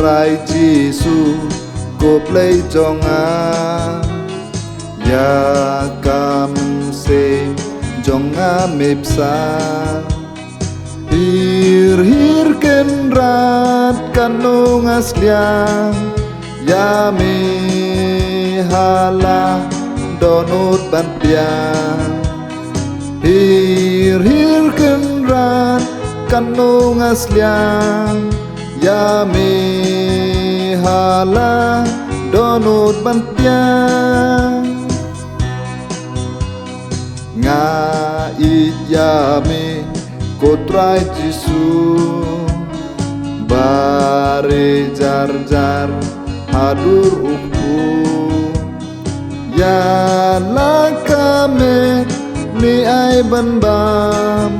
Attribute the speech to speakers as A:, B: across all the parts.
A: Trai Jisu ko Blei Jong ya kam se Jong mepsa hir ken rat kanung asliang ya me hala donut bantiang hir ken rat kanung asliang ya me hala donut bantiang nga ya me ko Trai Jisu bare jar jar hadur ukku ya lakame ni ai ban bam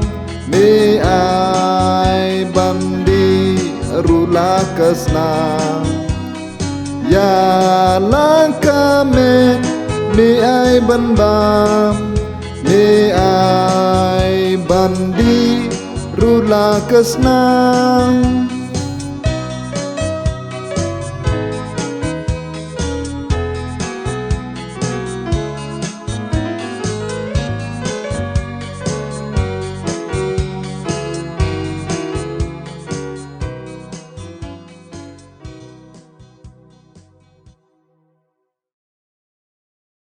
A: ni ai bandi rula kasna ya lakame ni ai ban bam ni ai bandi rula kasna